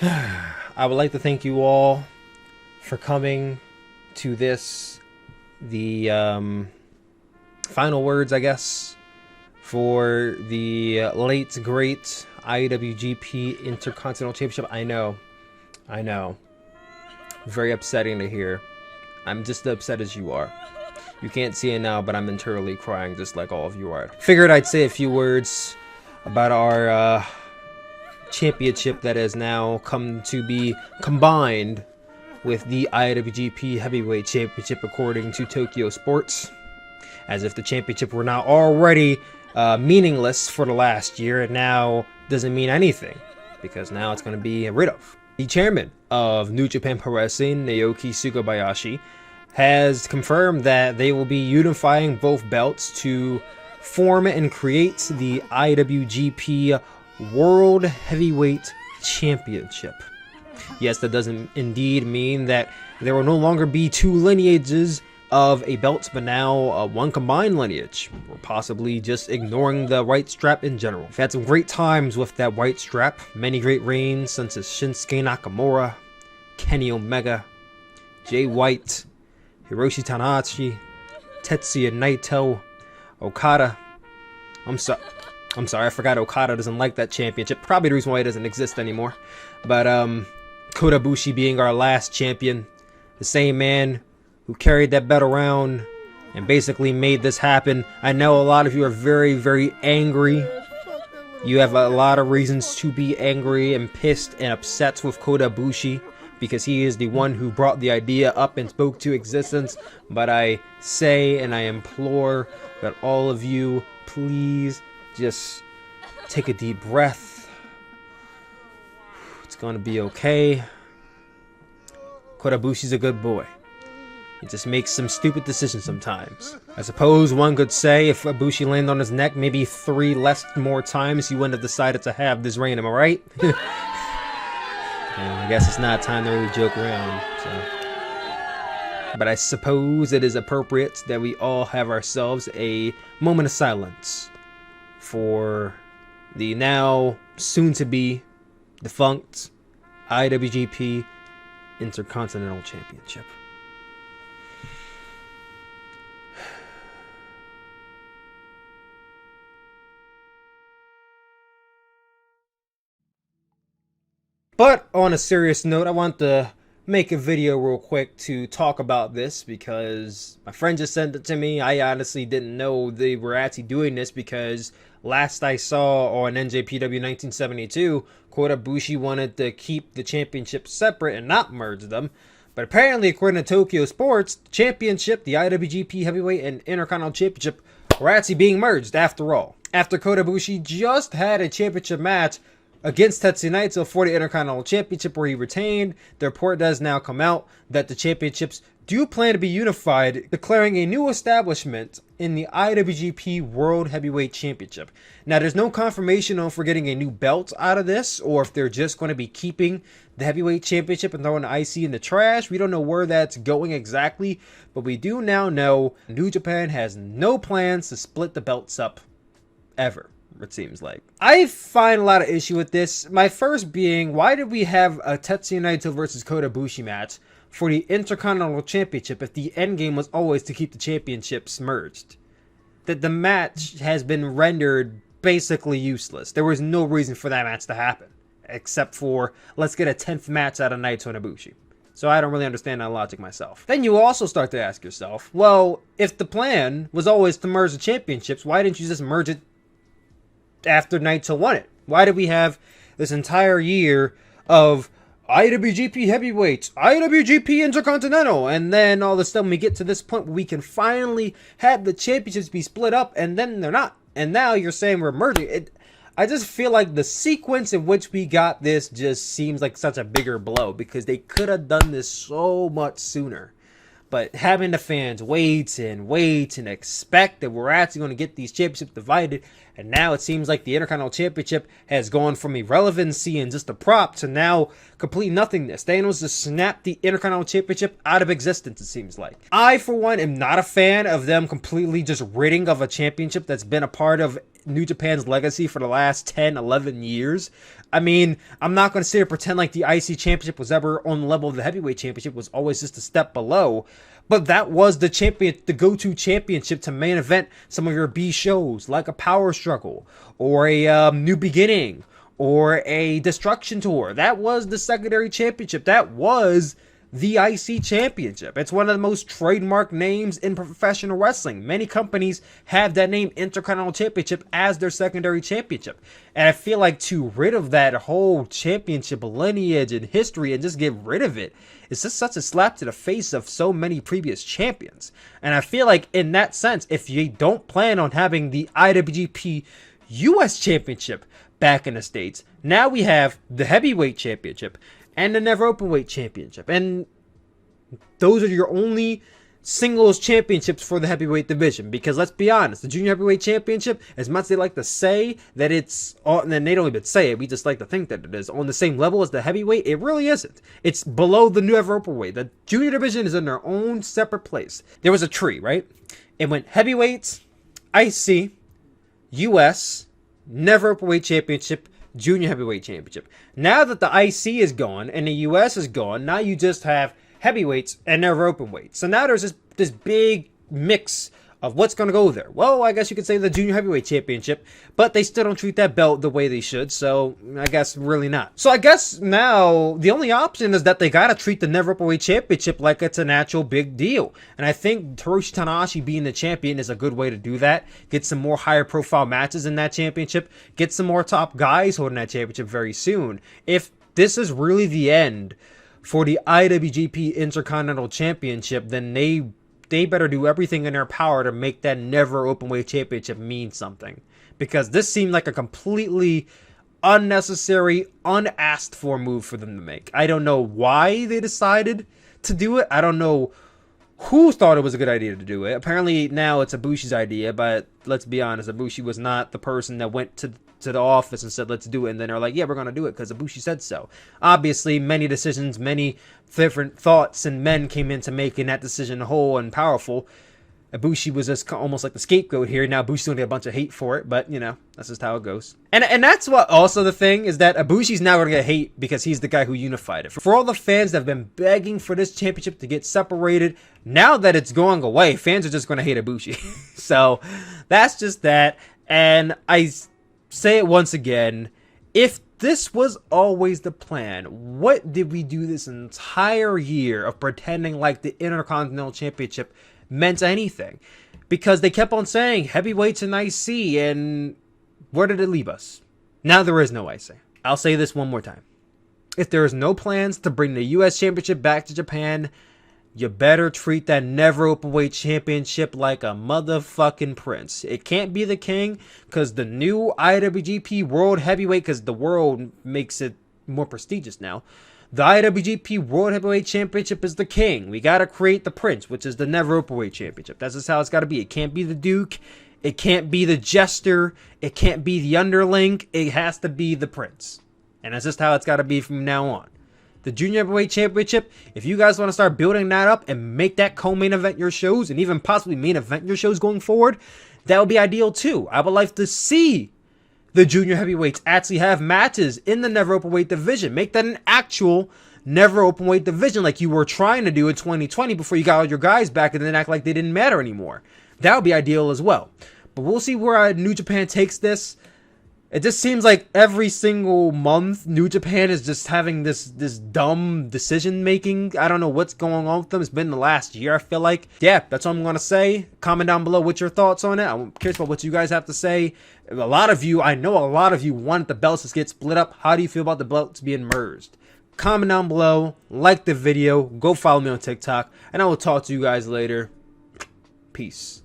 I would like to thank you all for coming to this, the final words, I guess, for the late great IWGP Intercontinental Championship. I know. Very upsetting to hear. I'm just as upset as you are. You can't see it now, but I'm internally crying just like all of you are. Figured I'd say a few words about our championship that has now come to be combined with the IWGP Heavyweight Championship according to Tokyo Sports. As if the championship were not already meaningless for the last year, and now doesn't mean anything, because now it's going to be rid of. The chairman of New Japan Pro Wrestling, Naoki Sugabayashi, has confirmed that they will be unifying both belts to form and create the IWGP World Heavyweight Championship. Yes, that doesn't indeed mean that there will no longer be two lineages of a belt, but now one combined lineage, or possibly just ignoring the white strap in general. We've had some great times with that white strap, many great reigns such as Shinsuke Nakamura, Kenny Omega, Jay White, Hiroshi Tanahashi, Tetsuya Naito, Okada. I'm sorry, I forgot Okada doesn't like that championship. Probably the reason why it doesn't exist anymore. But Kota Ibushi being our last champion, the same man who carried that belt around and basically made this happen. I know a lot of you are very, very angry. You have a lot of reasons to be angry and pissed and upset with Kota Ibushi, because he is the one who brought the idea up and spoke to existence. But I say and I implore that all of you, please just take a deep breath. It's gonna be okay. Kota Ibushi's a good boy. He just makes some stupid decisions sometimes. I suppose one could say if Ibushi landed on his neck maybe 3 more times, he wouldn't have decided to have this reign, am I right? I guess it's not time to really joke around, so. But I suppose it is appropriate that we all have ourselves a moment of silence for the now soon-to-be defunct IWGP Intercontinental Championship. But on a serious note, I want to make a video real quick to talk about this, because my friend just sent it to me. I honestly didn't know they were actually doing this, because last I saw on NJPW 1972, Kota Ibushi wanted to keep the championships separate and not merge them. But apparently, according to Tokyo Sports, the championship, the IWGP Heavyweight and Intercontinental Championship, were actually being merged after all. After Kota Ibushi just had a championship match against Tetsuya Naito for the Intercontinental Championship, where he retained, the report does now come out that the championships do plan to be unified, declaring a new establishment in the IWGP World Heavyweight Championship. Now, there's no confirmation on if we're getting a new belt out of this, or if they're just going to be keeping the Heavyweight Championship and throwing the IC in the trash. We don't know where that's going exactly, but we do now know New Japan has no plans to split the belts up ever, it seems like. I find a lot of issue with this. My first being, why did we have a Tetsuya Naito versus Kota Ibushi match for the Intercontinental Championship if the end game was always to keep the championships merged? That the match has been rendered basically useless. There was no reason for that match to happen, except for, let's get a 10th match out of Naito and Ibushi. So I don't really understand that logic myself. Then you also start to ask yourself, well, if the plan was always to merge the championships, why didn't you just merge it after Naito won it? Why did we have this entire year of IWGP Heavyweight, IWGP Intercontinental, and then all of a sudden we get to this point where we can finally have the championships be split up, and then they're not. And now you're saying we're merging it. I just feel like the sequence in which we got this just seems like such a bigger blow, because they could have done this so much sooner. But having the fans wait and expect that we're actually going to get these championships divided, and now it seems like the Intercontinental Championship has gone from irrelevancy and just a prop to now complete nothingness. Thanos just snapped the Intercontinental Championship out of existence, it seems like. I, for one, am not a fan of them completely just ridding of a championship that's been a part of New Japan's legacy for the last 10, 11 years. I mean, I'm not going to sit here and pretend like the IC championship was ever on the level of the heavyweight championship. It was always just a step below. But that was the champion, the go-to championship to main event some of your B shows, like a Power Struggle or a New Beginning or a Destruction Tour. That was the secondary championship. That was the IC championship. It's one of the most trademarked names in professional wrestling. Many companies have that name, Intercontinental Championship, as their secondary championship. And I feel like to rid of that whole championship lineage and history and just get rid of it, it's just such a slap to the face of so many previous champions. And I feel like in that sense, if you don't plan on having the IWGP US Championship back in the States, now we have the Heavyweight Championship and the Never Openweight Championship. And those are your only singles championships for the heavyweight division. Because let's be honest, the Junior Heavyweight Championship, as much as they like to say that it's, and they don't even say it, we just like to think that it is on the same level as the heavyweight, it really isn't. It's below the Never Openweight. The Junior division is in their own separate place. There was a tree, right? It went heavyweight, IC, US, Never Openweight Championship, Junior Heavyweight Championship. Now that the IC is gone and the US is gone, now you just have heavyweights and Never Openweight. So now there's this big mix of what's going to go there. Well, I guess you could say the Junior Heavyweight Championship, but they still don't treat that belt the way they should, so I guess really not. So I guess now the only option is that they got to treat the Never Openweight Championship like it's an actual big deal. And I think Hiroshi Tanahashi being the champion is a good way to do that. Get some more higher profile matches in that championship. Get some more top guys holding that championship very soon. If this is really the end for the IWGP Intercontinental Championship, then they better do everything in their power to make that Never Openweight Championship mean something. Because this seemed like a completely unnecessary, unasked for move for them to make. I don't know why they decided to do it. I don't know who thought it was a good idea to do it. Apparently now it's Ibushi's idea, but let's be honest, Ibushi was not the person that went to the office and said, let's do it. And then they're like, yeah, we're going to do it because Ibushi said so. Obviously, many decisions, many different thoughts and men came into making that decision whole and powerful. Ibushi was just almost like the scapegoat here. Now Ibushi's going to get a bunch of hate for it, but you know, that's just how it goes. And that's what also the thing is, that Ibushi's now going to get hate because he's the guy who unified it. For all the fans that have been begging for this championship to get separated, now that it's going away, fans are just going to hate Ibushi. So that's just that. And I say it once again, if this was always the plan, what did we do this entire year of pretending like the Intercontinental Championship meant anything? Because they kept on saying heavyweights and IC, and where did it leave us? Now there is no IC. I'll say this one more time. If there is no plans to bring the US Championship back to Japan, you better treat that Never Openweight Championship like a motherfucking prince. It can't be the king, because the new IWGP World Heavyweight, because the world makes it more prestigious now. The IWGP World Heavyweight Championship is the king. We got to create the prince, which is the Never Openweight Championship. That's just how it's got to be. It can't be the Duke. It can't be the Jester. It can't be the underling. It has to be the prince. And that's just how it's got to be from now on. The Junior Heavyweight Championship, if you guys want to start building that up and make that co-main event your shows and even possibly main event your shows going forward, that would be ideal too. I would like to see the Junior Heavyweights actually have matches in the Never Openweight division. Make that an actual Never Openweight division like you were trying to do in 2020 before you got all your guys back and then act like they didn't matter anymore. That would be ideal as well. But we'll see where New Japan takes this. It just seems like every single month, New Japan is just having this dumb decision making. I don't know what's going on with them. It's been the last year, I feel like. Yeah, that's all I'm going to say. Comment down below what's your thoughts on it. I'm curious about what you guys have to say. A lot of you, I know a lot of you want the belts to get split up. How do you feel about the belts being merged? Comment down below. Like the video. Go follow me on TikTok. And I will talk to you guys later. Peace.